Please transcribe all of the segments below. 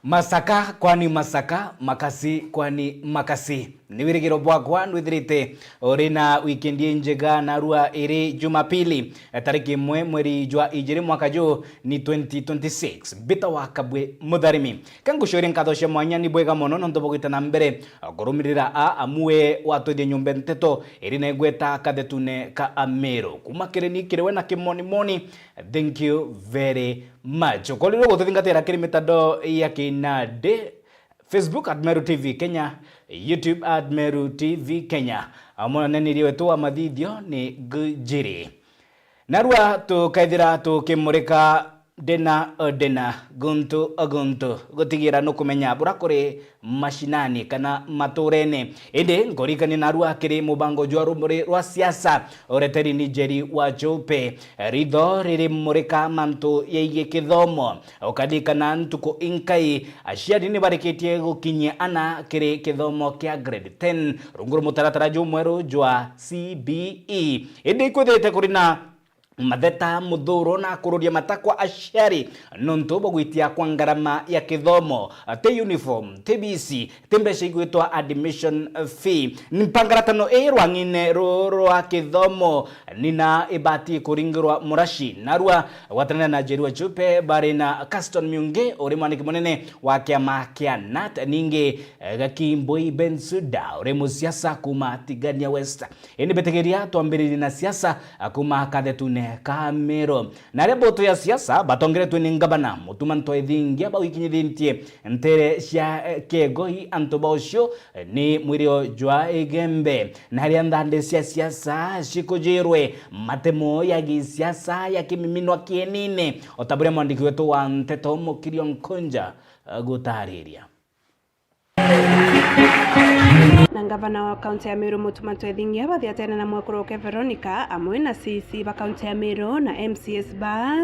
Masaka kwani masaka, makasi kwani makasi. Niwirigiro bwagwa nwithirite orina wikendi njega narua iri Jumapili tariki 1 mweri jwa ijiri mwaka juu ni 2026 bita wakabwe mutharimi kangushori nkathoshe mwanya ni bwega mono nonto bogita na mbere kurumirira amue watothie nyumba nteto iri negweta kathetune ka Amero kumakireni kirewe na kimoni moni. Thank you very much. Koliro guthingatira kiri mitando ya kinade Facebook @Meru TV Kenya, YouTube @Meru TV Kenya. Amonaniri wetu wa mathithio ni Gujiri. Narua tukaithira tukimurika dena guntu gutigira no kumenya burakore mashinani kana maturene ende ngorikani narua kiri mubango jwa rumuri rwa siasa oreteri Nigeri wa Jope ritho riri murika mantu yeige kithomo ukadikana ntuko inkai aciari ni barikitie gukinyia ana kiri kithomo kia grade 10 runguru mutaratara jumweru jwa CBE ende kwithite kurina matheta muthuro na kururia matakwa aciari nonto bogwitia kwa ngarama ya kithomo te uniform te BC te mbeca igwitwa admission fee nimpangaratano rwangine rwa kithomo nina ibati kuringirwa murashi narua watanana na Nigeri wa Jope bari na Caston Miunge uri mwaniki munene wa kiama kia NAT ninge Gakimboi Bensuda uri musiasa kuma Tigania West ini betegeria tuambiriri na siasa kuma kathetune ka Amero na reboto ya siasa batongeretwe ni ngabana mutumanto ethingia bawikinyithintie ntere cia kegoi antobosho ni mwirio jwa igembe na ria ndande cia siasa cikujirwe matemo ya gisiasa ya kimiminwa kienine otabure mwandiki wetu wa Nteto Mukirio Nkonja gutariria. Na gavana wa kaunti ya Meru mutumanto ethingia bathia tena na Mwakoroke Veronica amwe na CC ba kaunti ya Meru na MCS ba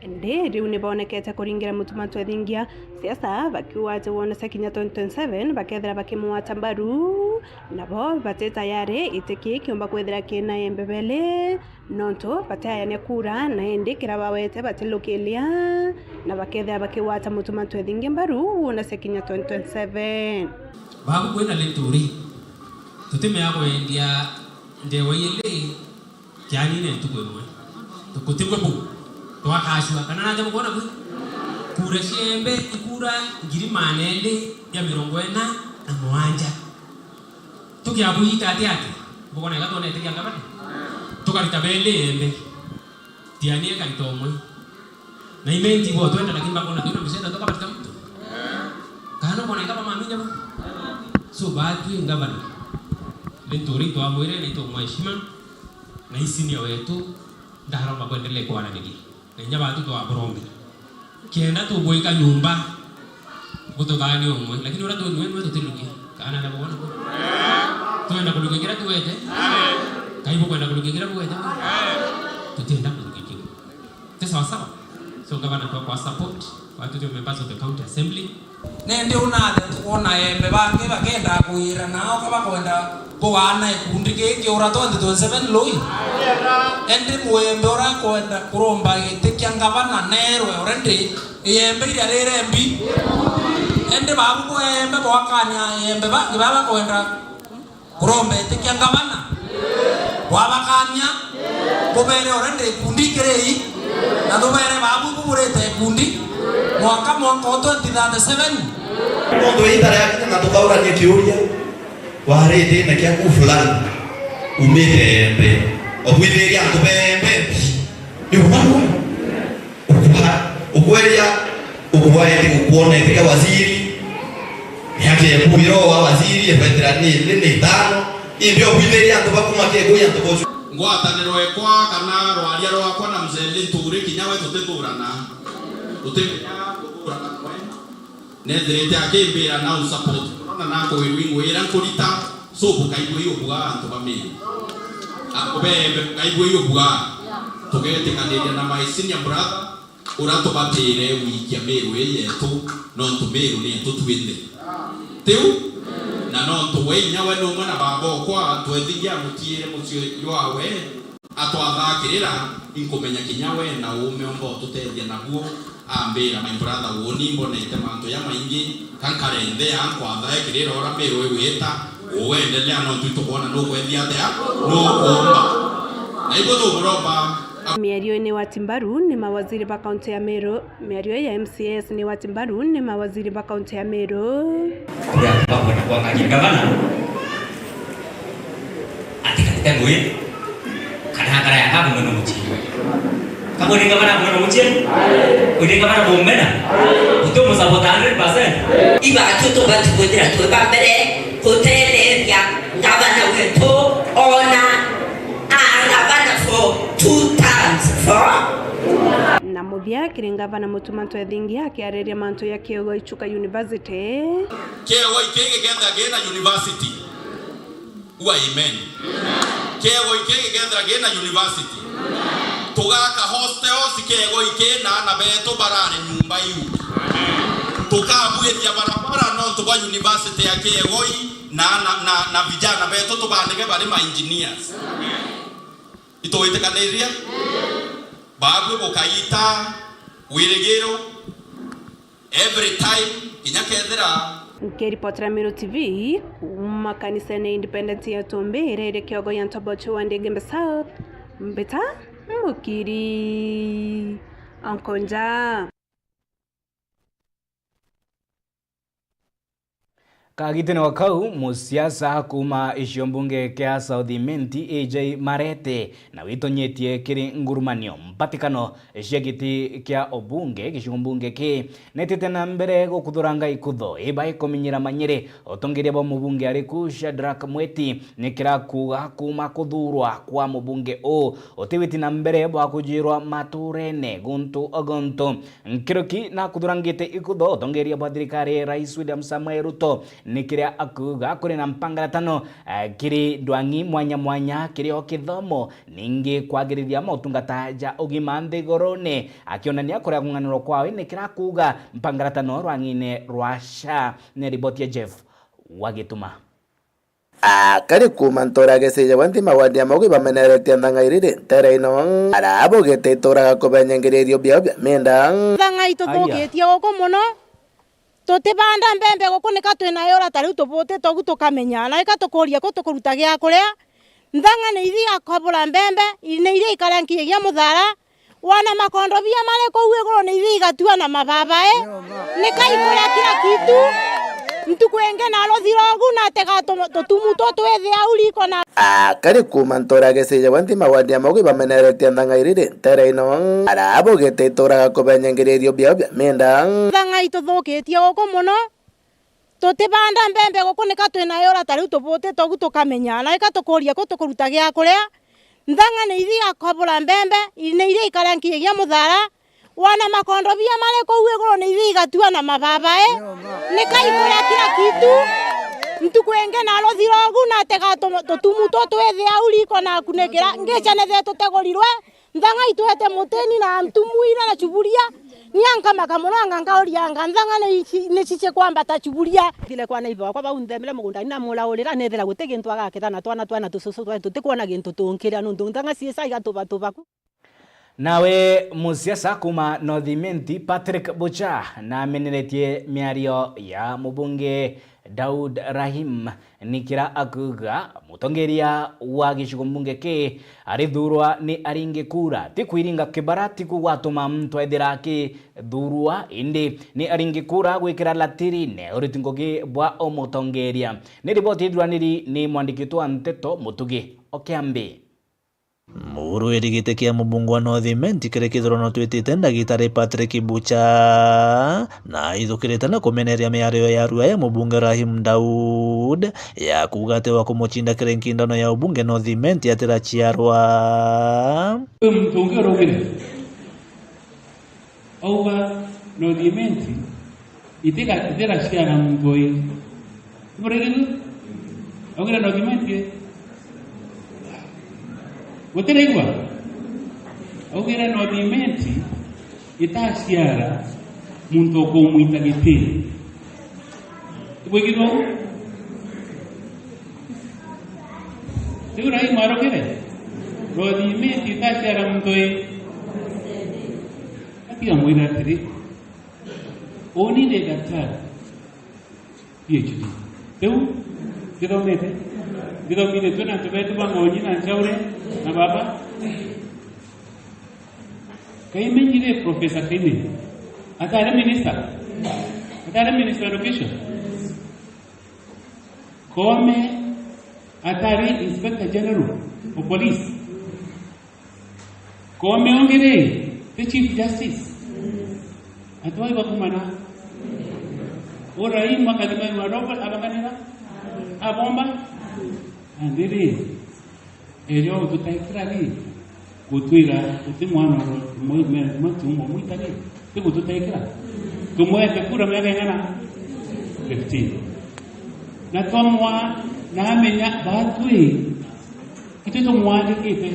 ende riu ni bonekete kuringira mutumanto ethingia siasa bakiwa wona sekinya 2027 bakethera bakimwata mbaru nabo bateta yare itiki kiomba kwethera kina embebele nonto bataya ne kura na ende kira bawete batilokelia na bakethera bakiwata mutumanto ethingia mbaru wona sekinya 2027 babu kwena leturi tutime yako india ndewe ile kyani ne tukwemwe tukutimwe bu twakashwa kana naje mukona bu kura shembe ikura ngiri manende ya 40 na mwanja tukyabuita ati bukona gatone tikyangabane tukarita bele embe tianie kalitomwe na imenti bo twenda lakini bakona tuna msenda toka patika mtu kana bona kama maminya ba so batu ngabana lentori to amwere ni to mheshima na isinia wetu ndaramba kuendelea kwa nani na nyaba tu to abrombe kienda tu boika nyumba kutokani umwe lakini ora tu wewe tu tiluki kana na bwana tuenda kulukigira tu wete kaibu kwenda kulukigira tu wete tutenda kulukigira tesa sawa so gavana kwa support watu tu members of the county assembly nende unathe tuona embe bange bagenda kuira nao kaba kwenda kuana ikundi kiki ura 2027 loi ende mwembe ura kwenda kuromba gitikia ngavana nerwe orende embe ira rembi ende babu ko embe bwakanya embe baba kwenda kuromba gitikia ngavana wabakanya kubere orende ikundi kirei na dobere babu kuburete ikundi mwaka 2037 Mondo itara yake na tukaura ni kiuria warete na kia kufulani umete obwitheria kubembe ni ubangu ukweria ukwaete kuona tika waziri yake kubiro wa waziri veterani ni tano ndio obwitheria kubakuma kego ya tobocho ngwataniro ekwa kana rwaria rwakwa na mzee Nturi kinyawe tuteturana netherete akimbira na support ona nako wingu ira nkurita sobu kaigwe yobuga antu bamiri akobebe kaigwe yobuga tugete kandia na my senior brother urato batire wiki Meru yetu no ntumeru ni tutwinde teu na no tuwenya we no mwana babo kwa twethigia mutiire mucio yawe atwathakirira inkumenya kinyawe na ume ombo tutethia naguo ambira my brother woni mbonete manto ya maingi kankarende yankwatha ekirira ora mero weta uendelea no tutukona no kwethia atia no kuomba na ibo turoba. Miario-inĩ wa Timbaru nĩ mawaziri ba kaunti ya Meru. Miario ya MCS nĩ wa Timbaru nĩ mawaziri ba kaunti ya Meru. Kuria pamoja kwa ngajiri gavana atika ngui kana ya hapo ngono mchi kama ni gavana ngono mchi uri gavana bomena utomo sabota 100% iba tuto batu kodira tu bambere hotele ya gavana wetu ona gavana for 2 times for na muthia kiringavana mutumanto ethingi akiareria manto ya Kĩogo Ichuka University. Kĩogo ikĩgetha gena university uwa amen. Kĩogo ikĩgetha gena university tugaka hostels Kĩogo ikena na beto barare nyumba yu tukabuetia barabara no tuba university ya Kĩogo na vijana beto tubandike bari ma engineers itoitekanĩria bagwe bukaita wiregero every time kinyakethera. Nikiripotera Meru TV kuma kanisa-inĩ Independent ya Tumbi irere Kĩogo ya Ntobocho wa Ndege South Mbita Mukiri Ankonja. Kagitene wakau musiasa kuma ishombunge kia South Imenti AJ Marete na witonyetie kiri ngurumanio mpatikano cia kia obunge gishombunge ki netete na mbere gukuthuranga ikutho iba ikomenyera manyere otongeria bo mubunge ariku Shadrack Mweti nikira kuga kuma kuthurwa kwa mubunge o otiwiti na mbere bwa kujirwa maturene guntu ogonto nkiroki na kuthurangite ikutho otongeria bo thirikari Rais William Samoei Ruto nikiria akuga kuri na mpangaratano kiri dwangi mwanya kiri okithomo ningi kwagirithia motungata ja ugima nthigorone akionania kuria kunganiro kwawe nikira kuga mpangaratano rwangine rwasha ne riboti ya Jeff Wagituma. Kari kumantora geseja wanti mawadi amogi bameneretia ndangairire tereino arabo gete toraga kobenyengererio bia menda ndangaito bogetia goko muno tutibanda mbembe goko nika twina yora tari tubote togu tukamenya na ika tukoria ko tukuruta gya kuria ndanga ni ithi akobora mbembe ni ithi ikarankie gya muthara wana makondo bia mare ko uwe ni ithi igatua na mababae nika ikoria kila kitu mtu kwenge na lothirogu na tega tutumu to twethe auri kona kari kumantora geseja wanti mawadi amogi bameneretia ndangairire tereino arabo gete toraga kobenyengererio bia menda ndanga ituthukitie goko muno tutibanda mbembe goko nika twina yora tari tubote togu tukamenya na ika tukoria ko tukuruta gya kuria ndanga ni ithi akobora mbembe ni ithi ikarankie gya muthara wana makondo bia mare ko uwe ni ithi igatua na mababae nika ikoria kila kitu mtu kwenge na lothirogu na tega tutumu to twethe auri kona kunekera ngechane the tutegorirwe ndanga itwete muteni na mtumuira na chuburia nyanka makamuranga ngaoria ngandanga ni cice kwamba ta chuburia dile kwa naiba kwa baundemele mugunda ina mula olera nethera gutege ntwa gaketha na twana tususu twa tutikwana gintu tunkira nundu ndanga ciesa igatuba tubaku. Nawe musiasa kuma North Imenti Patrick Bucha na ameneretie miario ya mubunge Daud Rahim nikira akuga mutongeria wa gishugumbunge ke arithurwa ni aringe kura tikwiringa kibarati kugwatuma mtu ethira ki thurwa indi ni aringe kura gwikira latirine uritingogi bwa omutongeria ni riboti idwaniri ni mwandikitwa Nteto Mutugi Okiambi. Muru erigite kia mubungu wa North Imenti kire kithurano twitite ndagitari Patrick Bucha na ithukirite na kumeneria miario ya rua ya mubunge Rahim Daud ya kugate wa kumuchinda kire nkindano ya ubunge North Imenti atira chiarwa mtunge rogire auga North Imenti itira chiara mtoi muririru auga North Imenti Wotereigwa augira North Imenti itasiara muntu ko muita gite ibogiro Segura imaro kire North Imenti itasiara muntu atia muira tiri Oni de daktari PhD. Teu kidomete. Kidomete tu na tubetu bangonyi na chaure na baba. Kaya menjire Professor Kini. Atara minister. Atara minister education. Kome atari inspector general of police. Kome ongere the chief justice. Atwai bakumana. Orai makadima wa Robert abakanira. Abomba. Andiri. Elio tutaikirali. Kutuira utimwana mwitani. Tiku tutaikira. Tumwete kura miaka ingana 15. Na tomwa na amenya batui kito mwandikite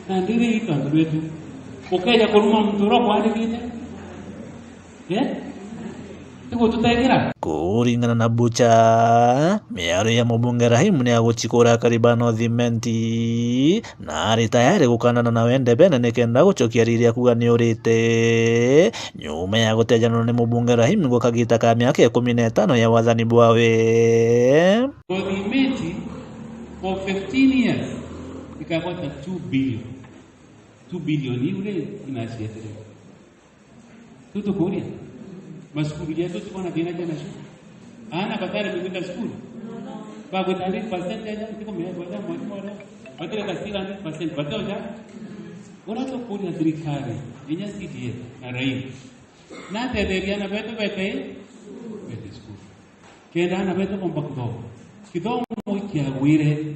na ndiri ikandu wetu ukaja kuruma mtoro kwandikite tiku tutaikira kuringana na Bucha miaro ya mubunge Rahimu ni aguchikura kariba Northimenti na ari tayari gukandana na wende bene nikenda gucokia riria kuga ni urite nyuma ya gutejana ni mubunge Rahimu ngo kagita ka miaka 15 ya wathani bwawe. Northimenti for 15 years ikapata 2 billion yule inashietele tutukuria maskulu yetu tuko na dina jana shule ana batari kwenda skulu ba kwa 100% ya tuko mia kwa mwalimu wale batari kasira 100% batoja unacho kuria serikali yenye CDF na raia na tederia na beto skulu kenda na beto kompa kidogo mwikagwire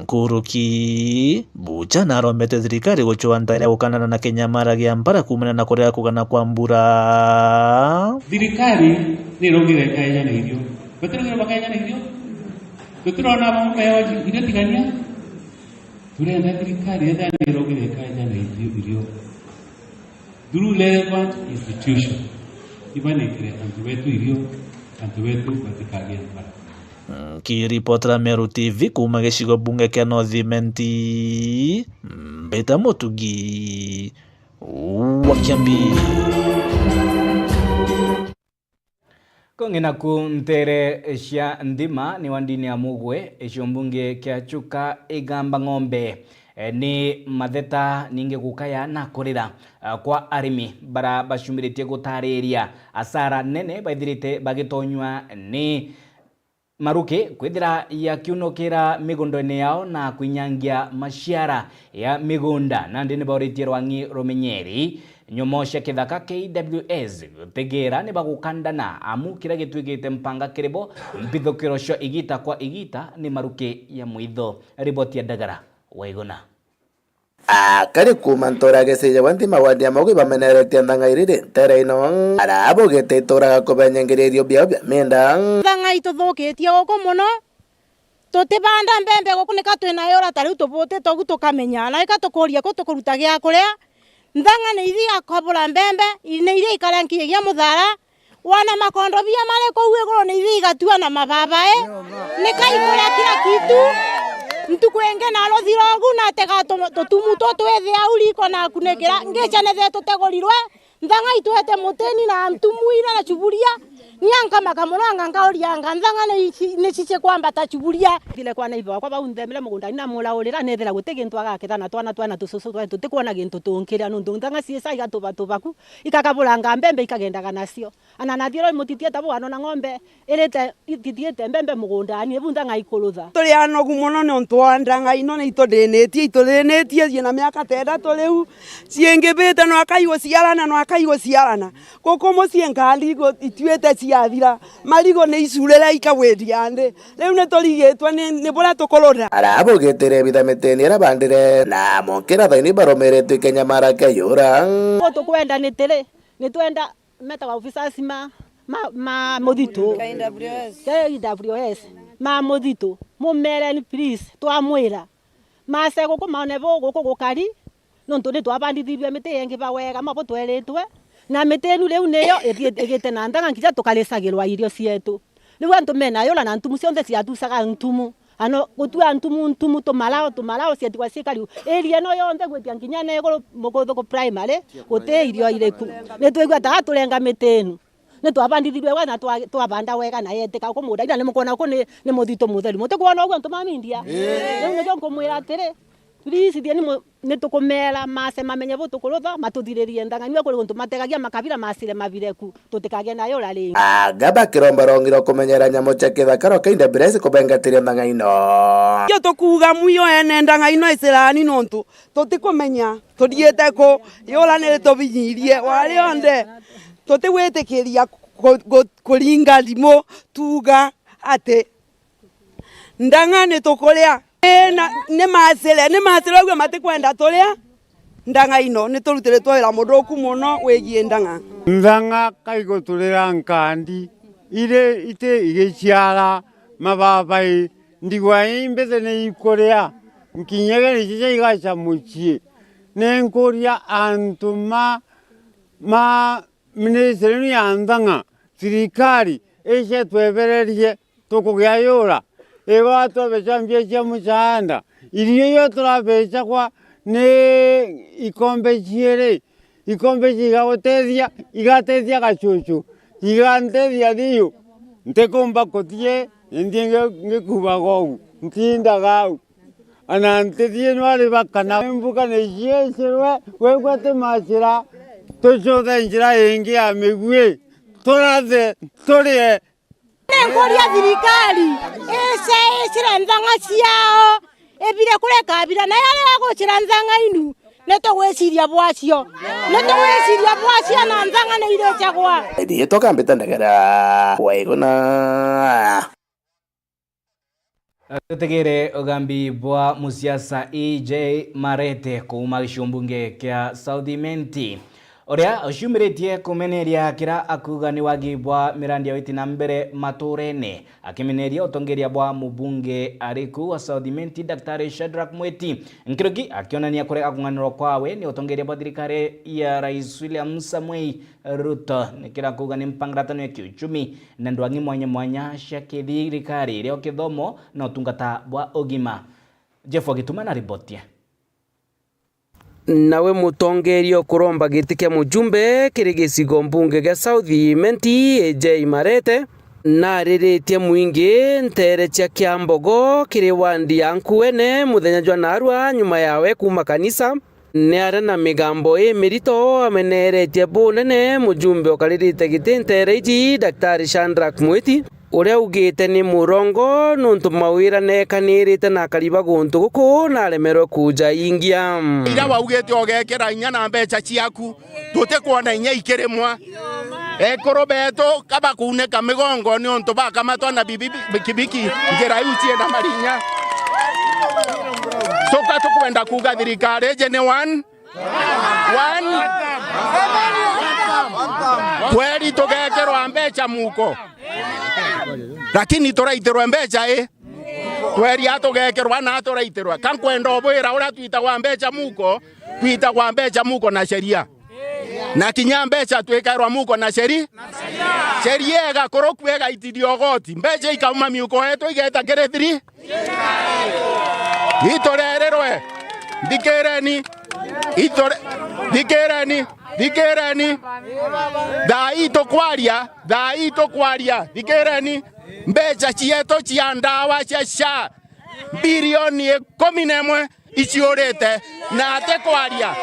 Kuruki Bucha narombete thirikari guchwa ntare gukandana na Kenyamara gia mpara kumena na korea kugana kwa mbura. Thirikari ni rogire kaya na irio batero bakaya na irio tuturona bamwe yaji irio tigania turenda thirikari enda ni rogire kaya na irio through relevant institution ibanekire antu wetu irio antu wetu batikagia mpara. Kiripotera Meru TV kuma gicigo bunge kia Northimenti Mbeta Mutugi wa Kiambi. Kongena ku ntere cia ndima ni wandini ya mugwe ecio mbunge kia Chuka igamba ng'ombe ni matheta ninge gukaya na kurira kwa arimi bara bacumiritie gutariria asara nene baithirite bagitonywa ni maruke kwithira ya kiunokera migondone yao na kwinyangia maciara ya migunda na ndini bauritie Rwangi Rumenyeri nyomosha kithaka KWS tegera ni bagukandana amu kira gitwigite mpanga kiribo mpithukiro cio igita kwa igita ni maruke ya mwitho. Riboti ya Dagara Waiguna. Kari kumantora gese jawanti mawadi amogi bameneretia ndanga irire tere ino arabo gete toraga kubenyengererio bia menda ndanga ituthukitie goko muno tutibanda mbembe goku nika twina yora tari tubote togu tukamenya na ikatukuria ko tukuruta gia kuria ndanga ni ithi akobura mbembe ni iria ikarankie gia muthara wana makondo bia mare ko iguru ni ithi gatua na mababa nikaikuria kila kitu mtukwenge na rothirogu na tega tutumu twethe auriko na kunekera ngecane the tutegorirwe ndanga itwete muteni na mtumuira na chuburia nyanka makamuranga ngauria ngandanga ni cice kwamba ta chuburia ile kwa naiva kwa baundemele mugunda ina mula urira nethera gutegintu agaketha na twana tususu twa tutikwana gintu tunkiria nundu ndanga ciesa igatubaku ikakabulanga mbembe ikagendaga nacio ana nathiro mutitie tabu ano na ng'ombe irete ititiete mbembe mugunda ni ebundanga ikulutha tuli anogu muno ni ntwandanga ino ni itudinetie na miaka 3 riu ciengibite no akaigwo ciarana koko mucie ngaligo ituete ciathira marigo ni icurera ikagwedia ndi riu ni turigitwe ni bora tukorora arabo getere bidameteni era bandire na monkera thaini baromerete Kenyamara kayura tukwenda ni tele ni twenda meta wa officers ma modito KWS ma modito mumere ni please twamwira masego ko maonevo goko gokari nonto ni twabandithirie mite yengi bawega mabo tweritwe na mitenu leu neyo egete na ndanga nkija tukalisagirwa irio cietu riu antu mena yola na ntumu cionthe ciatusaga ntumu ano gutua ntumu tumalao cietigwa cikariu area no yonthe gwetia nginya na iguru muguthu ku primary gute irio ireku ni twigua ta turenga mitenu ne twabandithirwe wega na twabanda wega na yeteka ko muda ina ne mukona ko ne muthito mutheri mutikwana ogwo ntumamindia ne njo nkumwira atiri please dia ni tukumera mase mamenye bo tukurutha matuthiririe ndang'ani kuri guntu mategagia makabira masire mabireku tutikagia nayo rari agaba kiromba rongiro kumenyera nyamo cha kithakaro kainde bresi kubengatiria ndang'aino yo tukuga muyo ene ndang'aino isirani nontu tutikumenya tuthiete ko yoranire tubinyirie wari onde tutiwitikiria kuringa thimo tuga ati ndang'ani tukuria ne masire gwe matikwenda turia ndang'aino ni turutire twira mundu ku muno wegie ndang'a kaigo turira nkandi ire ite igiciara mababai ndigwa imbete ne ikoria nkinyegere cije igacha muchie ne nkoria antuma ministeri ya ndang'a sirikali eche twebererie tukugia yura ego atobechambie cia muchanda irio yo turabecha kwa ne ikombe chiere ikombe chigagoteithia igateithia gachuchu iganteithia thiu ntekumba kutie ndienge ngikuba gou ntinda gau ana ntethie nwari bakana mbuka ne yesherwe wegwate machira tuchothe njira ingi ya migwe turathe turie nengoria thirikari icire ndang'a ciao ebire kureka bira na yale agucira ndang'ainu netugwiciria bwacio na ndang'a ne ire chagwa ndiye toka mbitandagara waigona tutegere ogambi bwa musiasa EJ Marete kuuma gĩcumbunge kĩa Southimenti oria ocumiretie kumeneria kira akuga ni wagi bwa mirandi ya witi na mbere maturene akimeneria utongeria bwa mubunge ariku wa Southimenti Daktari Shadrack Mweti nkiruki akionania kurega kunganiro kwawe ni utongeria bwa thirikari ya Rais William Samoei Ruto nikira kuga ni mpangiratano ya kiuchumi na ndwangi mwanya cia thirikari iria kithomo na utungata bwa ogima. Jeff Gituma na ripotia nawe mutongerio kuromba giti kia mujumbe kiri gicigo mbunge gia Southimenti EJ Marete na riritie mwingi ntere cia Kiambogo kiri wandi ya Nkuene muthenya jwa narua nyuma yawe kuma kanisa ni are na migambo mirito ameneretie bunene mujumbe okaririte giti ntere iji Daktari Shadrack Mweti uria ugite ni murongo nuntu mawira nekanirite na kariba guntu guku na remerwe kuja ingia ira waugite ogekera inya na mbeca ciaku tutikuona inya ikiremwa ekoro beto kaba kuneka migongo ni onto baka matwana bikibiki ngera yutie na marinya soka tukwenda kuga thirikari je ne one kweli tugekerwa mbeca muko lakini turaiterwa mbeca tweri atugekerwa na turaiterwa kankwenda obwira uria twitagwa mbeca muko twitagwa mbeca muko na sheria na kinya mbeca twekerwa muko na sheria igakorwo kwega itirio goti mbeca ikauma miuko yetu igeta kerethiri itorererwe ndikereni Dikereni daito kwaria dikereni mbeca cieto cia ndawa cia SHA bilioni 11 iciurite na ate kwaria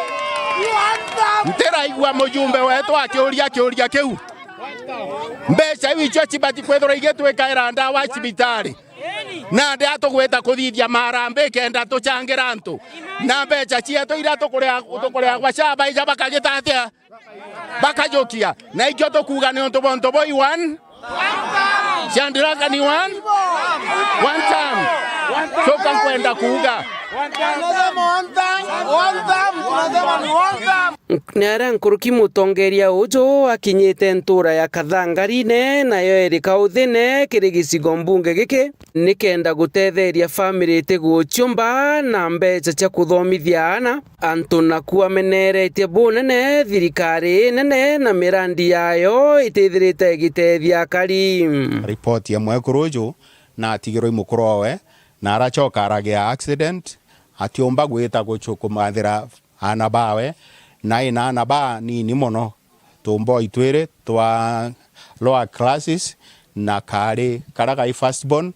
nteraigua mujumbe wetu akiuria kiu mbeca icio cibati kwethora igitwikaira ndawa cibitari na ndia tugweta kuthithia marambe kenda tuchangira antu na mbeca cietu ira tukurea gwa SHA baija bakagitatia bakajokia na ikyo tukuga ni onto bonto boy one Shadrack ni one time soka kwenda kuga nara nkuruki mutongeria ujo akinyite ntura ya Kathangarine nayo eri kauthine kiri gicigo mbunge giki nikenda gutetheria family tiguchumba na mbeca cia kuthomithia ana antu naku ameneretie bunene thirikari nene na mirandi yayo itithirite gitethia kari report ya mwekuruju na atigiro imukurowe na arachoka aragia accident atiomba gwita guchukumathira ana bawe na ina ana ba nini muno tumbo itwire lower classes na kari karaga firstborn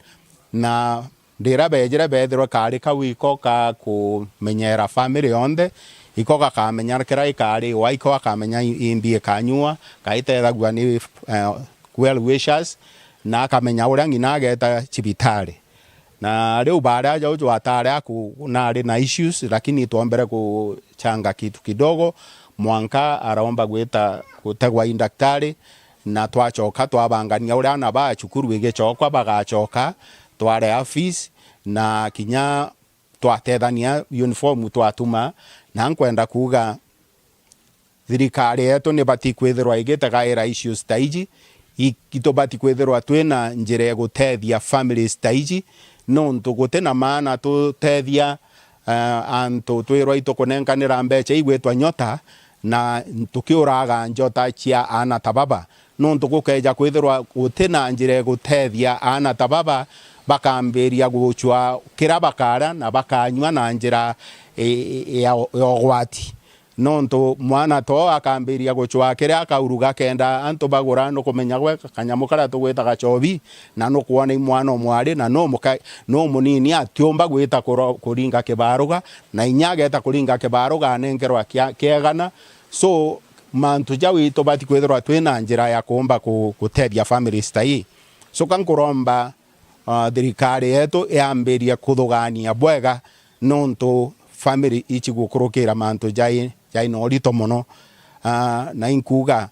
na ndira bejira bethirwo kari kawiko ka kumenyera family yonde iko gakamenya kira ikari waiko akamenya imbi kanyua kaitethagua ni well wishers na akamenya uria ngina ageta cibitari na riu baada ya ujo atare aku na issues lakini tuombere kuchanga kitu kidogo mwanka araomba gwita gutegwa daktari na twachoka twabangania uria na ba cukuru igicokwa bagachoka tware office na kinya twatethania uniform twatuma na nkwenda kuga thirikari yetu ni bati kwithirwa igitagaira issues stage ito bati kwithirwa twina njira ya gutethia family stage no ntugutena maana tutethia antu twirwa itukunenkanira mbeca igwetwa nyota na tukiuraga njota cia ana tababa no ntugukeja kwithirwa gutena njira ya gutethia ana tababa bakamberia guchwa kira bakara na bakanywa na njira ya gwati nonto mwana to akamberia guchwa kira akauruga kenda anto bagura no kumenya gwe kanyamu kara tugweta gachobi na no kuona mwana omwari na no munini atiomba gwita kuringa kibaruga na inyaga eta kuringa kibaruga nengerwa kiegana so mantu jawi to bati kwethirwa twina njira ya kuomba gutethia family stay so kankuromba thirikari yetu yamberia kuthugania bwega nonto family ichi gukurukira mantu jai no rito muno na inkuga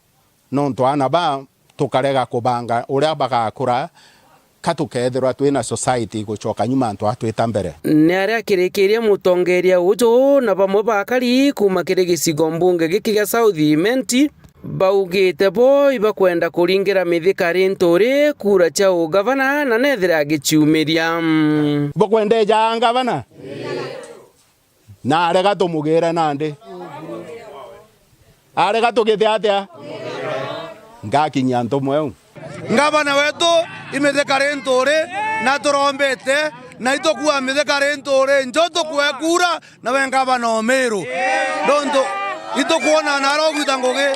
nonto ana ba tukarega kubanga uria bagakura katukethirwa twina society gucoka nyuma antu atwita mbere ni aria kirikiria mutongeria ujo na bamwe bakari kuma kiri gicigo mbunge giki gia South Imenti baugite bo ibakwenda kuringira mithikari nturi kura cha ugavana na nethira gichiumiria bakwendeja ngavana na arega tumugira nande arega tugithia atia ngakinya ntumwe ngavana wetu imithikari nturi na turombete na itokuwa mithikari nturi njo tukwe kura na we ngavana omiru ndondo itokuona narogwita ngugi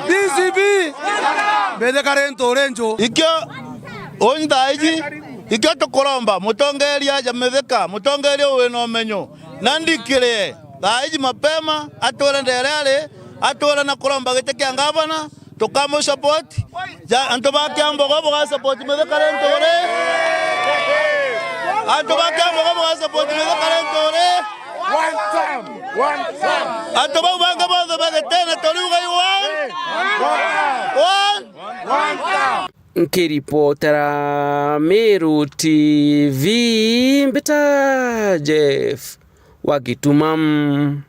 DCB mithikari nturi njo ikyo ondaiji ikyo tukuromba mutongeria jametheka mutongeria wino menyo nandikire daiji mapema atwara nderere atwara na kuromba gite kya ngavana tukamo support anto bakyambo go support methekare ntore anto bakyambo go support methekare ntore one time anto banga bodo bagetena toruga one time nkiripotera Meru TV mbita Jeff Wagitumam.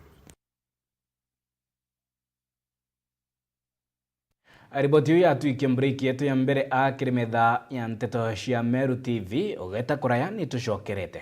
Riboti hiyo yatuikie break yetu ya mbere akiri metha ya nteto cia Meru TV ugeta kuraya ni tushokerete.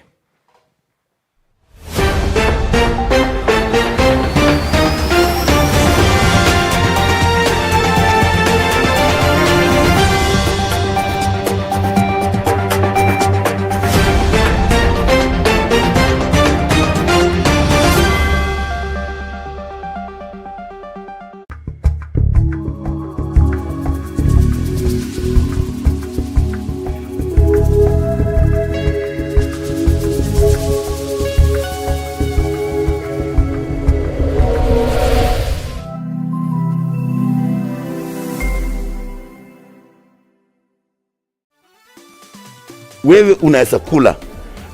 Wewe unaweza kula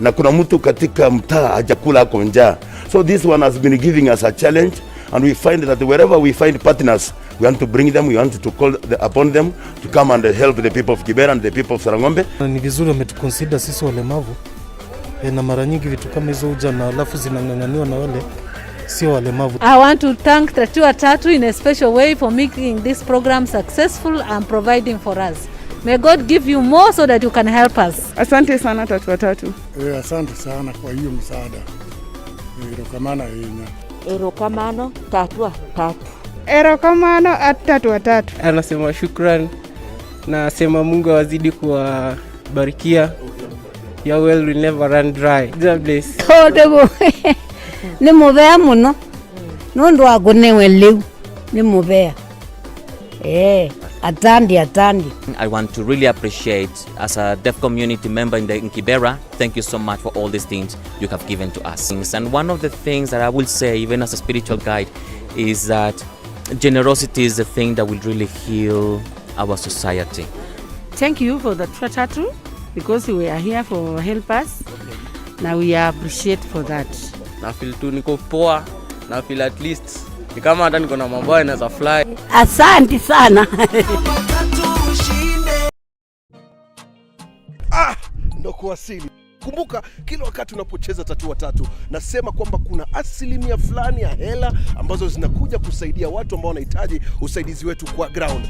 na kuna mtu katika mtaa hajakula ako njaa. So this one has been giving us a challenge and we find that wherever we find partners we want to bring them, we want to call upon them to come and help the people of Kibera and the people of Sarangombe. Ni vizuri wametuconsider sisi walemavu na mara nyingi vitu kama hizo huja na alafu zinang'ang'aniwa na wale sio walemavu. I want to thank Tatu Watatu in a special way for making this program successful and providing for us. May God give you more so that you can help us. Asante sana Tatu Watatu. Asante sana kwa hiyo msaada. Erokamano yenya. Erokamano Tatu Watatu. Erokamano Tatu Watatu. Anasema shukrani na sema Mungu awazidi kuwabarikia. Your well will never run dry. God bless. Ni mubea muno. Nundu agonewe leo. Ni mubea. Atandi. I want to really appreciate, as a deaf community member in Kibera, thank you so much for all these things you have given to us. And one of the things that I will say, even as a spiritual guide, is that generosity is the thing that will really heal our society. Thank you for the tattoo, because we are here for help us. Now we appreciate for that. Na feel tu niko poa, na feel at least ni kama hata niko na mambo yanaweza fly. Asante sana. Ndo kuwasili. Kumbuka kila wakati unapocheza tatua tatu, nasema kwamba kuna asilimia fulani ya hela ambazo zinakuja kusaidia watu ambao wanahitaji usaidizi wetu kwa ground.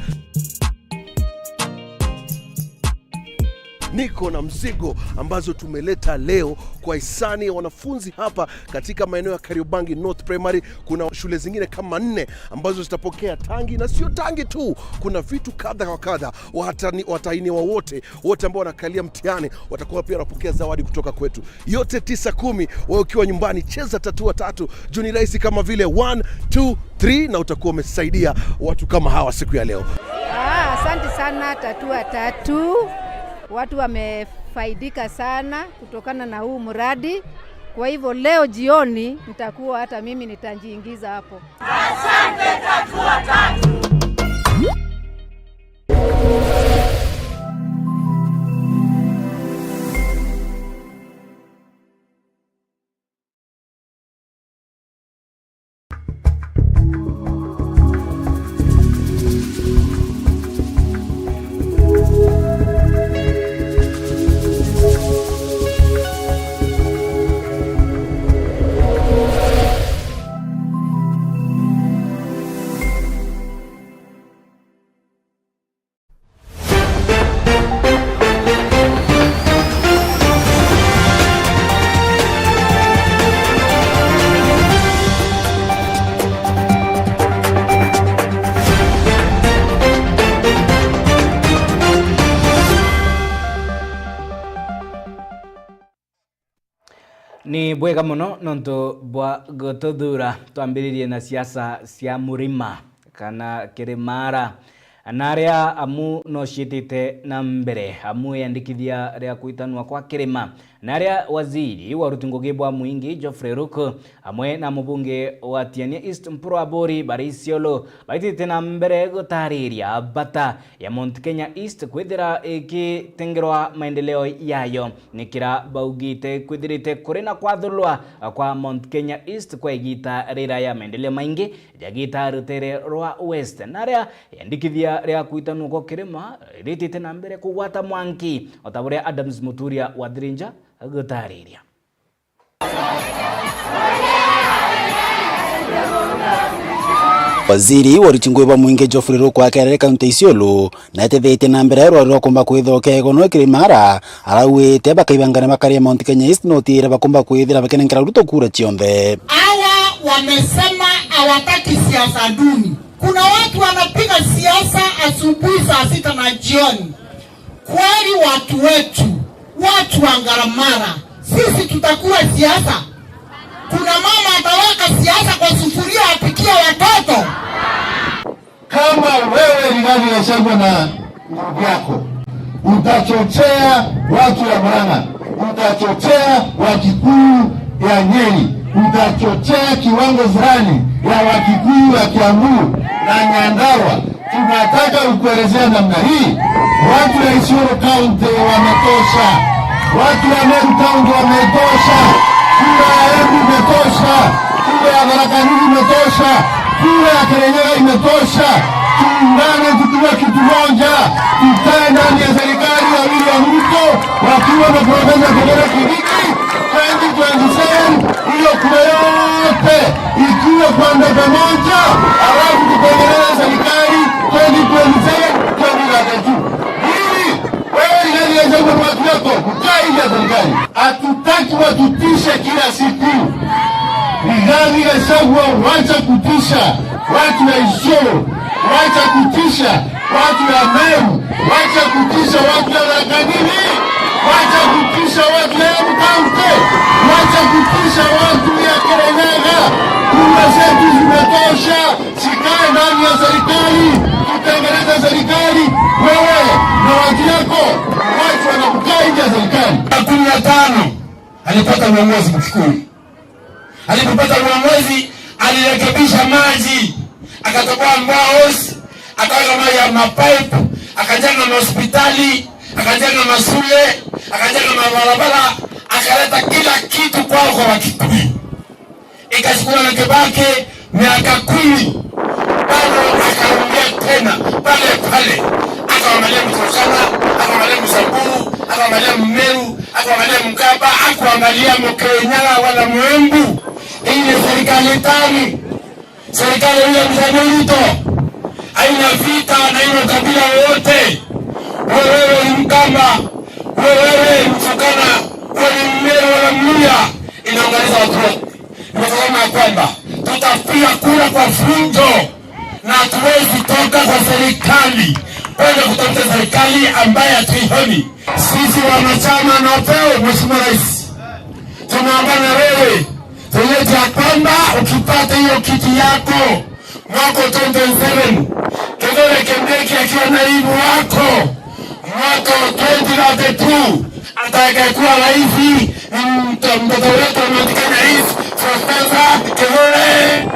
Niko na mzigo ambazo tumeleta leo kwa hisani ya wanafunzi hapa katika maeneo ya Kariobangi North Primary. Kuna shule zingine kama 4 ambazo zitapokea tangi, na sio tangi tu, kuna vitu kadha wa kadha. Watahiniwa wote ambao wanakalia mtihani watakuwa pia wanapokea zawadi kutoka kwetu. Yote 9-10, wewe ukiwa nyumbani cheza tatua tatu. Juu ni rahisi kama vile 1 2 3 na utakuwa umesaidia watu kama hawa siku ya leo. Asante sana tatua tatu. Watu wamefaidika sana kutokana na huu mradi. Kwa hivyo leo jioni nitakuwa hata mimi nitajiingiza hapo. Asante tatua tatu. Ni bwega muno nonto bwa gotothura twambiririe na siasa cia murima kana kirimara anaria amu no ciitite na mbere amu yandikithia ria kuitanwa kwa kirima naria waziri wa rutungo bwa muingi Geoffrey Ruku amwe na mubunge wa Tiania East Mpuro Abori Barisiolo baitite na mbere gutariria bata ya Mount Kenya East kwithira ikitengerwa maendeleo yayo nikira baugite kwithirite kurina kwathulwa kwa Mount Kenya East kwa igita rira ya maendeleo maingi jagita rutere rwa West naria yandikithia ria kuitanwa kwa kirima ritite na mbere kugwata mwanki otaburia Adams Muturia wa Drinja agutariria. Waziri wa rutungo bwa muingi Geoffrey Ruku akerere kaunti Isiolo na etethete na mbere rwa kumba kwithoke gono kirimara arawite bakaibangana makaria Mount Kenya East no tira bakumba kwithira bakenengera ruto kura chionde. Hawa wamesema hawataki siasa duni. Kuna watu wanapiga siasa asubuhi saa 6 na jioni. Kweli watu wetu, watu wa Ngaramara, sisi tutakuwa siasa? Kuna mama ataweka siasa kwa sufuria apikia watoto? Kama wewe Rigathi Gachagua na ndugu yako utachochea watu wa Murang'a, utachochea Wakikuyu ya Nyeri, utachochea kiwango fulani ya Wakikuyu ya Kiambu na Nyandarua, tunataka ukuelezea namna hii. Watu wa Isiolo County wametosha, watu wa Meru County wametosha, kura ya Embu imetosha, kura ya Tharaka Nithi imetosha, kura ya Kirinyaga imetosha. Tuungane tukiwa kitu moja, tukae ndani ya serikali ya William Ruto wakiwa na Profesa Kithure Kindiki 2027. Hiyo kura yote ikiwa pande pamoja, alafu tutengeneze serikali 2027-2032. Hili wewe Rigathi Gachagua na watu wako kukaa nje ya serikali. Hatutaki watutishe kila siku. Rigathi Gachagua, wacha kutisha watu wa Isiolo, wacha kutisha watu wa Meru, wacha kutisha watu wa Tharaka Nithi. wacha kutisha watu ya Mkaute, wacha kutisha watu ya Kirinyaga. Kura zetu zimetosha, sikae ndani ya serikali, tutengeneze serikali. Wewe na watu yako, watu wanakukaa nje ya serikali. 15 alipata uongozi Mkikuyu. Alipopata uongozi alirekebisha maji, akatoboa mbaos, akaweka maji ya mapipe, akajenga hospitali, akajenga mashule, akajenga mabarabara, akaleta kila kitu kwao kwa Wakikuyu. Ikachukua na Kibaki miaka 10, bado akaongea tena pale pale, akaangalia Mturkana, akaangalia Msamburu, akaangalia Mmeru, akaangalia Mkapa, akaangalia Mkenyala wala Mwembu. Hii ni serikali tani, serikali ya Mzee Ruto, haina vita na haina kabila wote. Wewe ni Mkamba, wewe ni Mturkana, wewe ni Mmeru wala Mluya, inaunganisha watu wote. Nimesema kwamba tutapiga kura kwa funjo na hatuwezi toka kwa serikali kwenda kutafuta serikali ambaye hatuioni. Sisi wanachama na upeo, Mheshimiwa Rais, tunaungana wewe tulete ya kwamba ukipata hiyo kiti yako mwaka 2027 Kithure Kindiki akiwa naibu wako mwaka 2032 atakayekuwa rais ni mtoto wetu anaandikana rais Profesa Kithure.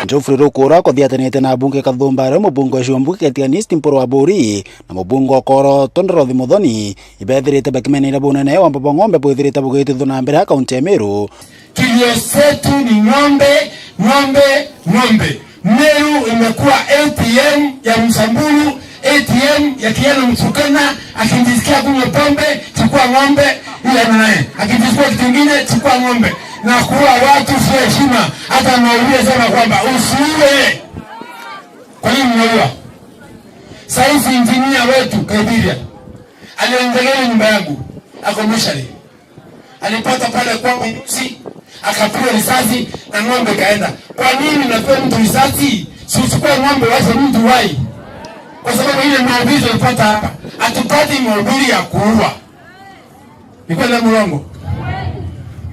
Geoffrey Rukura kothiatanite na bunge Kathumba remo bunge wa Shombuke ketianisti mporo wa Buri na mubunge Okoro Tondorothi Muthoni ibethirite bakimenera bunene wa Mpapa Ng'ombe bwithirite bugitithwo na mbere akaunti ya Meru. Kilio setu ni ng'ombe, ng'ombe, ng'ombe. Meru imekuwa ATM ya Msamburu, ATM ya Kiana Mturkana. Akijisikia kunywa pombe, chukua ng'ombe ile naye. Akijisikia kitu kingine, chukua ng'ombe. Na kuwa watu sio heshima. Hata naulie sema kwamba usiue. Kwa nini mnaua? Saizi injinia wetu Kaibiria aliendelea nyumba yangu ako moshari, alipata pale kwa mbuzi akapiga risasi na ng'ombe kaenda. Kwa nini napewa mtu risasi? Sichukue ng'ombe wacha mtu wai. Kwa sababu ile maagizo tulipata hapa, hatupati mahubiri ya kuua. Ni kweli mrongo.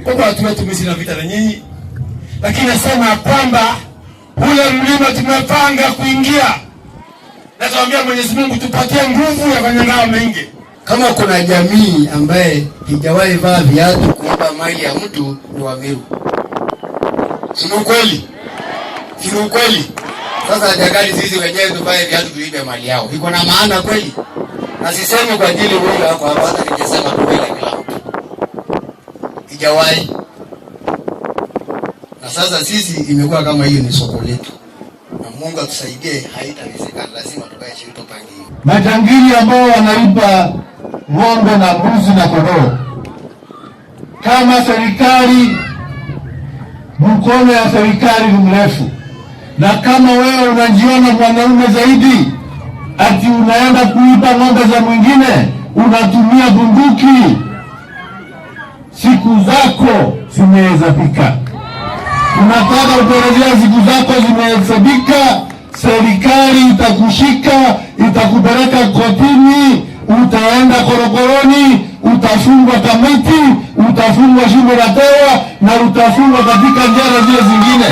Kwa watu wetu msina vita na nyinyi. Lakini nasema kwamba ule mlima tumepanga kuingia. Na tuambia Mwenyezi Mungu tupatie nguvu ya kanyangao mengi. Kama kuna jamii ambaye hijawahi vaa viatu kuiba mali ya mtu ni wa Meru. Si kweli? Si kweli? Sasa jakali sisi wenyewe tuvae viatu tuibe mali yao. Iko na maana kweli? Na sisemi kwa ajili wewe wako hapa, hata nikisema tu vile kila mtu. Hijawahi. Na sasa sisi imekuwa kama hiyo ni soko letu. Na Mungu atusaidie, haitawezekana, lazima tukae chini tupange hiyo. Majangili ambao wanaiba ng'ombe na mbuzi na kondoo, kama serikali, mkono ya serikali ni mrefu, na kama wewe unajiona mwanaume zaidi ati unaenda kuiba ng'ombe za mwingine, unatumia bunduki, siku zako zimehesabika. Unataka utorejea siku zako zimehesabika, serikali itakushika, itakupeleka kotini, utaenda korokoroni, utafungwa Kamiti, utafungwa Shimo la Tewa na utafungwa katika njia zile zingine.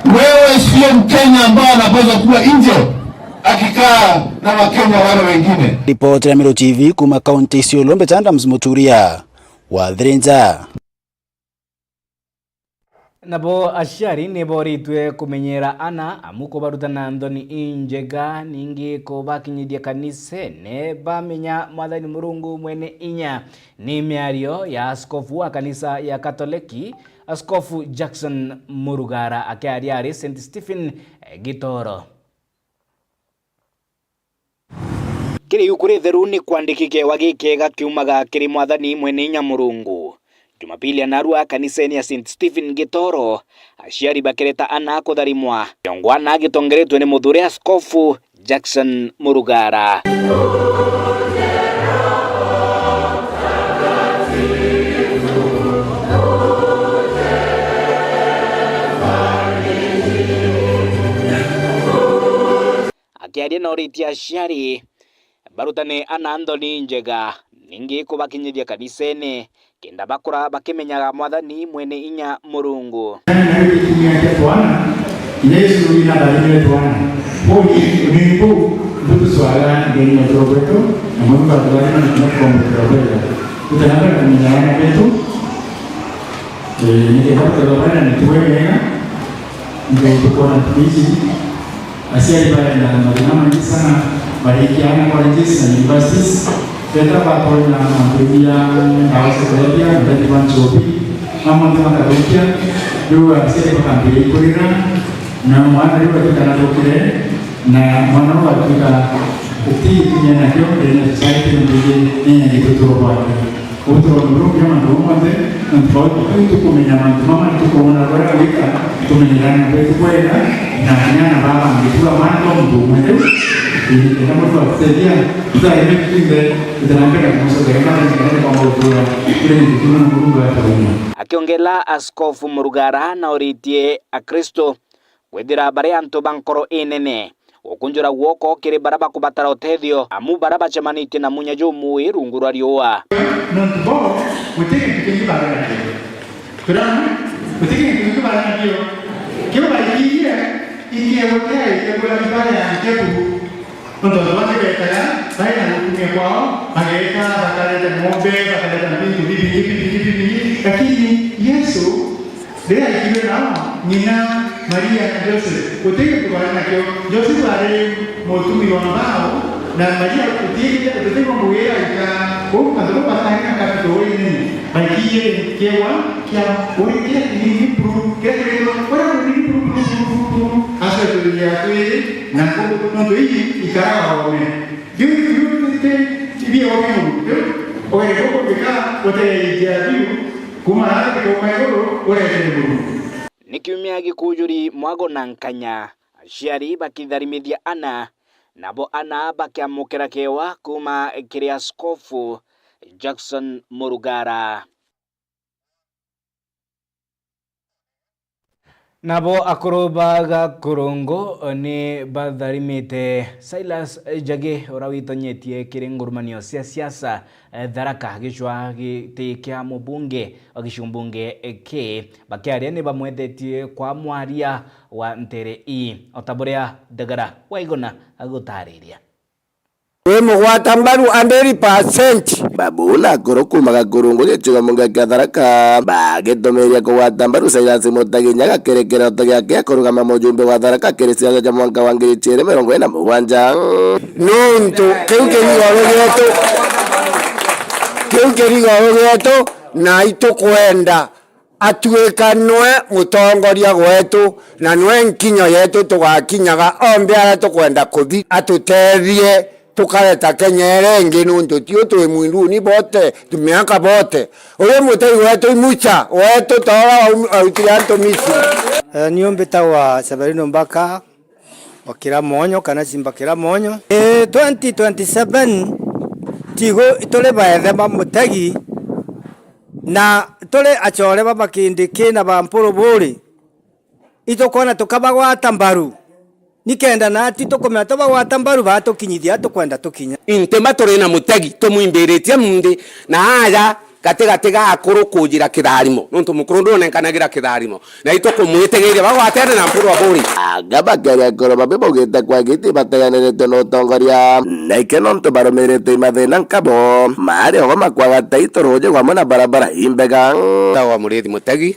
Wewe sio Mkenya ambaye anapaswa kuwa nje akikaa na Wakenya wale wengine. Ripoti ya Meru TV kuma kaunti Isiolo Mbetanda Mzumuturia wa Threnza. Nabo aciari ni boritwe kumenyera ana amuko barutana ndoni injega ningi ko bakinyithia kanisene bamenya Mwathani Murungu mwene inya. Ni miario ya askofu wa kanisa ya Katoliki Askofu Jackson Murugara akiaria St. Stephen Gitoro. Kiri ukuri theru ni kwandikike wagikega kiumaga kiri Mwathani mwene inya Murungu. Jumapili anarua kaniseni ya St. Stephen Gitoro aciari bakireta ana kutharimwa yongwana gitongeretwe ni muthure Askofu Jackson Murugara. Akiaria na oriti aciari barutane ana Anthony Njega ningi kubakinyithia kanisene kenda bakura bakimenyaga mwathani mwene inya Murungu. Yesu inabadilika tuana. Poni unipo ndugu swala ngeni ya roboto na Mungu atubariki na tunakuomba roboto. Tutaanza kumenyana petu. Nikitaka roboto ni tuweka ndio tuko na hizi asiali baya na mambo sana barikiana kwa jinsi na universities. Teta papo na mambo ya australia ndio wanchopi. Mama makarukia dua asiali kwa kampeni kulina na mwana yule tukanatokea na mwana wao tukatii na hiyo ndio society ndio ndio kwake utro ndugu kama ndio mwanzo na tofauti tukumenya mama tukoona bora wika tumenyana kwetu kwenda na nyana baba ngikula mwana ndio mwetu ili kama mtu akusaidia tutaende kinde tutaangalia kama sasa kama ni kwa mautua ile ndio Mungu ataona. Akiongela Askofu Murugara na oritie Akristo kwethira bare antu bankoro enene okunjura guoko kiri baraba kubatara utethio amu baraba chamanitie na munya jumu irungu rwa riua nonto uteke tukingi barana kurana uteke tukingi barana dio kiwa ikiye wote kwa bara ya kebu nonto wale betara sai na kume kwao mageka bakaleta ng'ombe bakaleta vitu vipi lakini Yesu ndio ikiwe nao nina Maria na Joseph uteke kubarana kio Joseph wale motumi wa mbao na Maria uteke mwera ika kwa sababu patana kapito ni bakie kewa kia oike ni pro kero kwa ni pro hasa tulia kweli na kwa ndo hii ikara wao yule hivi wao oye kwa beka wote ya hiyo kuma hata kwa maigoro ore tena nikiumia gikujuri mwago na nkanya aciari bakitharimithia ana nabo ana bakiamukira kewa kuma kiri Askofu Jackson Murugara. Nabo akorobaga korongo ni batharimite Silas Jage urawitonyetie kiri ngurumanio cia siasa Tharaka gicwa gitikia mubunge ogishumbunge ke bakiaria ni bamwethetie kwa mwaria wa Ntere otaborea Dagara waigona agutariria we mugwata mbaru 100% babula kurukumaga kurungu gichuga munga Tharaka bagitomeria kugwata mbaru Silas Mutaginya gakerekera togiake kurugama mujumbe wa Tharaka kirisia ja mwaka wa 2027 nuntu kiukerigo gwetu na itukwenda atuikanwe mutongoria gwetu na nwe nkinyo yetu tugakinyaga ombe ara tukwenda kuthi atutethie tukareta Kenya rengi nuntu tio twi mwinduni bote tumiaka bote uyu mutei wetu imucha wetu tora autianto misi niombe tawa Severino Mbaka wakira monyo kana simba kira monyo 2027 tigo itole baethe Mutegi na tole achore babakindiki na bampuru buri itokona tukabagwata mbaru nikenda na ati tukomya tubagwata mbaru batukinyithia tukwenda tukinya intema tore na Mutegi tumwimbiretie mundi na aya gatigatiga akuru kujira kitharimo nuntu mukuru ndonekanagira kitharimo na itukumwitegeire bagwatene na mpuru buri agabagere koro babogete kwa giti bateganirete no tongoria na ikeno nto baromerete mathina nkabo mari ogo makwaga taito roje kwa mona barabara imbega tawa Muriithi Mutegi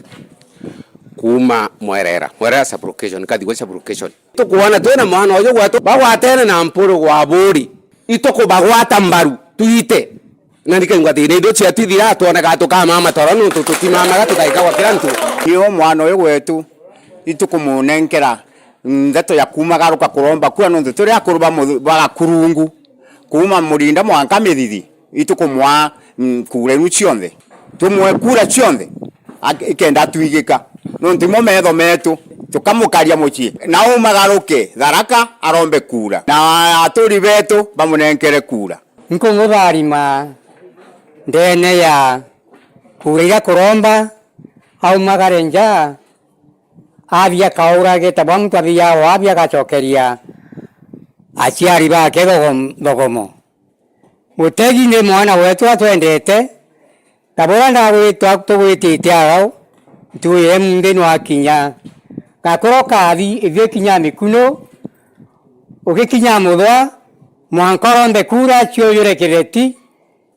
kuma mwerera sublocation kathigwa sublocation tukuona twena mwana oyo gwatu bagwatene na mpuru gwa buri itukubagwata mbaru tuite na ndikengwa thine ndo cia twithira tuonaga tukama matoro no tutimamaga tukaika kwa kirantu iyo mwana uyu gwetu itukumunenkera ndeto ya kumagaruka kuromba kwa no turi akuruba bagakurungu kuma murinda mwanka mithithi itukumwa kure nu cionthe tumwe kura cionthe ikenda tuigika no ntimo metho metu tukamukaria muci na umagaruke Tharaka arombe kura na aturi betu bamunenkere kura nkungutharima ndene ya kuriga kuromba au magarenja abia kaura geta bantu abia wabia gachokeria aciari bake dogomo Mutegi ni mwana wetu atwendete tabora ndagwitwa tugwitite agao tuye munde no akinya gakoro kathi ithie kinya mikuno ugikinya muthwa mwankoro ndekura cioyure kireti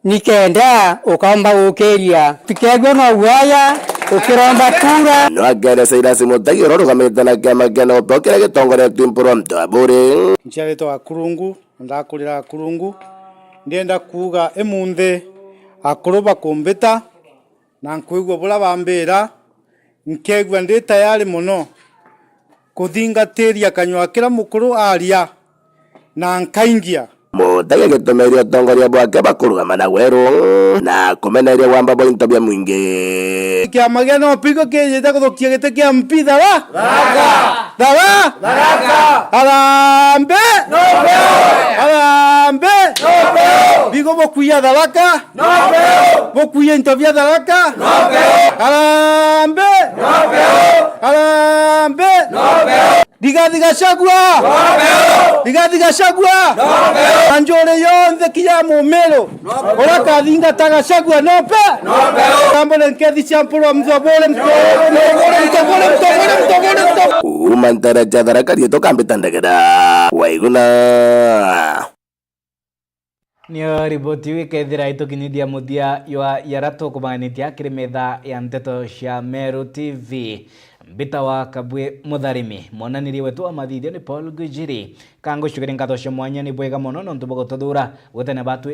nikenda ukaomba ukiria tikegwa no guaya ukiromba kura no agere Cyrus Mutegi urugamite na kiama kia NOPO kiria gitongoretio Mpuru wa Mtaburi nchiaritwo Akurungu ndakurira Akurungu ndienda kuga emunthe akuru bakumbita na nkwigwa bula bambira nkegwa ndi tayari muno kuthingatĩria kanywa kira mukuru aria na nkaingia Mutegi gitumiria utongoria bwake bakurugama na gweru na kumeneria wamba bointo bia mwingi kiama gia NOPO kijite guthukia gite kia MP Tharaka Harambe Harambe bigo bokuya Tharaka bokuya into bia Tharaka Harambe Harambe Rigathi Gachagua anjore yonthe kinya mumero ora kathinga Gachagua NOPO kambole nkethi cia Mpuru wa Mtaburi uma ntara cha Tharaka rieto kambita ndegera waiguna Nio riboti wikethira itukinyithia muthia yaratu kumanithia kiri metha ya nteto cia Meru TV mbita wa Kabwe Mutharimi monanirie wetu wa mathithio ni Paul Gujiri kango shugiri ngatho cia mwanya ni bwega muno nontu bogotuthura gutene batu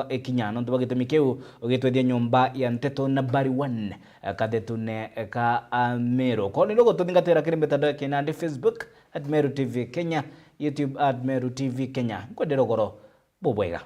ekinya nontu bogitumi kiu ugitwethia nyumba ya nteto nambari 1 kathetune ka Meru koni logo tuthingatira kiri mitandao kinandi Facebook @Meru TV Kenya, YouTube @Meru TV Kenya nkwendera goro bubwega.